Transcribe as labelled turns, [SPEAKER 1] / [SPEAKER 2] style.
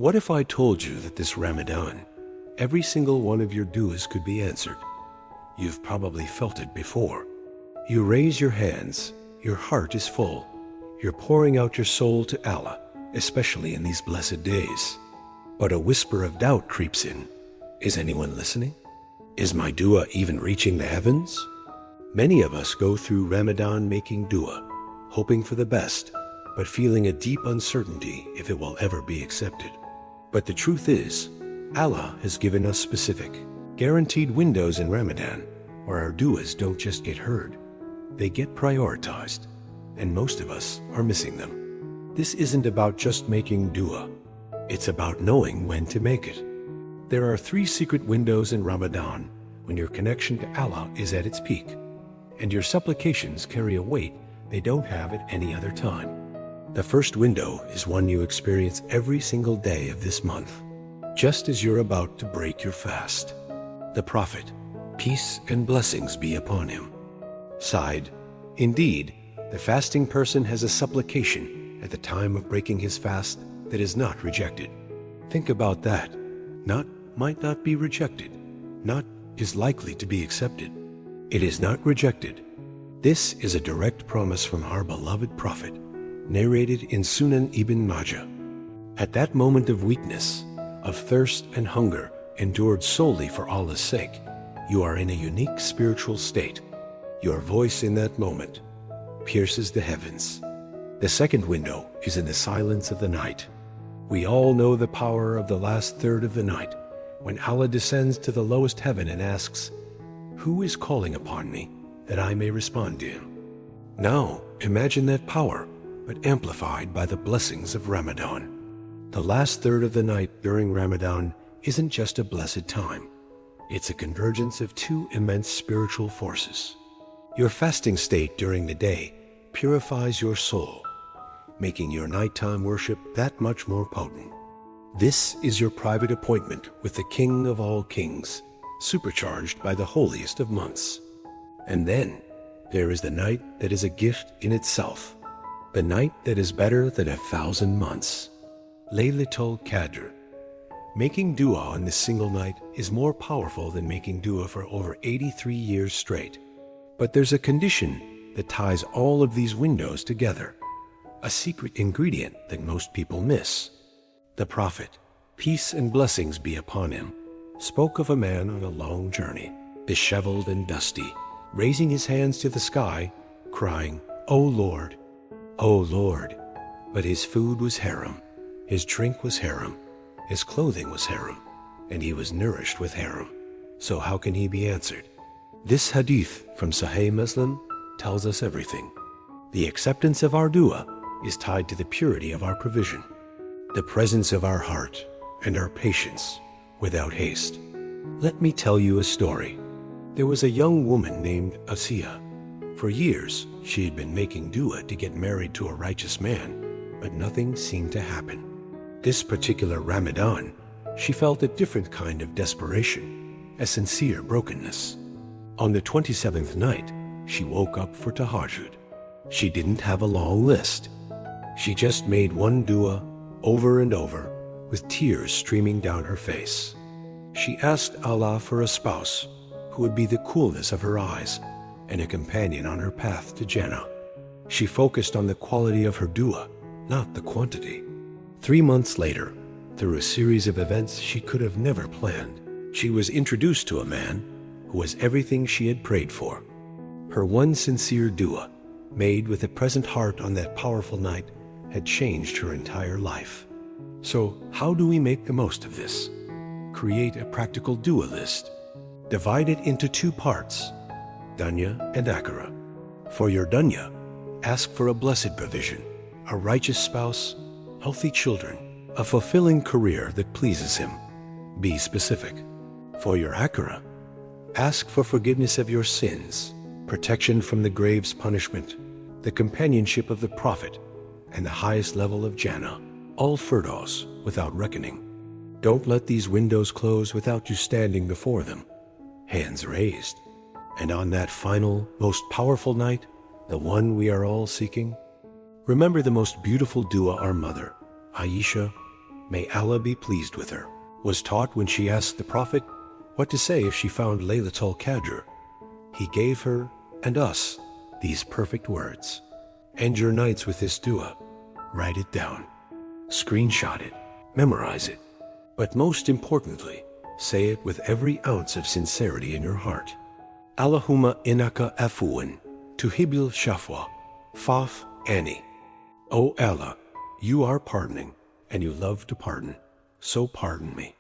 [SPEAKER 1] What if I told you that this Ramadan, every single one of your du'as could be answered? You've probably felt it before. You raise your hands, your heart is full. You're pouring out your soul to Allah, especially in these blessed days. But a whisper of doubt creeps in. Is anyone listening? Is my dua even reaching the heavens? Many of us go through Ramadan making dua, hoping for the best, but feeling a deep uncertainty if it will ever be accepted. But the truth is, Allah has given us specific, guaranteed windows in Ramadan where our duas don't just get heard, they get prioritized, and most of us are missing them. This isn't about just making dua, it's about knowing when to make it. There are 3 secret windows in Ramadan when your connection to Allah is at its peak, and your supplications carry a weight they don't have at any other time. The first window is one you experience every single day of this month, just as you're about to break your fast. The Prophet, peace and blessings be upon him, sighed, "Indeed, the fasting person has a supplication at the time of breaking his fast that is not rejected." Think about that. Not might not be rejected, not is likely to be accepted. It is not rejected. This is a direct promise from our beloved Prophet, narrated in Sunan Ibn Majah. At that moment of weakness, of thirst and hunger endured solely for Allah's sake, you are in a unique spiritual state. Your voice in that moment pierces the heavens. The second window is in the silence of the night. We all know the power of the last third of the night, when Allah descends to the lowest heaven and asks, "Who is calling upon me, that I may respond to him?" Now, imagine that power, but amplified by the blessings of Ramadan. The last third of the night during Ramadan isn't just a blessed time. It's a convergence of 2 immense spiritual forces. Your fasting state during the day purifies your soul, making your nighttime worship that much more potent. This is your private appointment with the King of all kings, supercharged by the holiest of months. And then there is the night that is a gift in itself, the night that is better than 1,000 months. Laylatul Qadr. Making dua on this single night is more powerful than making dua for over 83 years straight. But there's a condition that ties all of these windows together, a secret ingredient that most people miss. The Prophet, peace and blessings be upon him, spoke of a man on a long journey, disheveled and dusty, raising his hands to the sky, crying, "O Lord, O Lord." But his food was haram, his drink was haram, his clothing was haram, and he was nourished with haram. So how can he be answered? This hadith from Sahih Muslim tells us everything. The acceptance of our dua is tied to the purity of our provision, the presence of our heart, and our patience without haste. Let me tell you a story. There was a young woman named Asiya. For years, she had been making dua to get married to a righteous man, but nothing seemed to happen. This particular Ramadan, she felt a different kind of desperation, a sincere brokenness. On the 27th night, she woke up for tahajjud. She didn't have a long list. She just made one dua over and over, with tears streaming down her face. She asked Allah for a spouse who would be the coolness of her eyes and a companion on her path to Jannah. She focused on the quality of her dua, not the quantity. 3 months later, through a series of events she could have never planned, she was introduced to a man who was everything she had prayed for. Her one sincere dua, made with a present heart on that powerful night, had changed her entire life. So how do we make the most of this? Create a practical dua list. Divide it into 2 parts, dunya and akhirah. For your dunya, ask for a blessed provision, a righteous spouse, healthy children, a fulfilling career that pleases him. Be specific. For your akhirah, ask for forgiveness of your sins, protection from the grave's punishment, the companionship of the Prophet, and the highest level of Jannah, all firdaus without reckoning. Don't let these windows close without you standing before them, hands raised. And on that final, most powerful night, the one we are all seeking, remember the most beautiful dua our mother, Aisha, may Allah be pleased with her, was taught when she asked the Prophet what to say if she found Laylatul Qadr. He gave her and us these perfect words. End your nights with this dua. Write it down. Screenshot it. Memorize it. But most importantly, say it with every ounce of sincerity in your heart. Allahumma innaka afuun tuhibbil shafwa fa'fu anni. O Allah, you are pardoning and you love to pardon, so pardon me.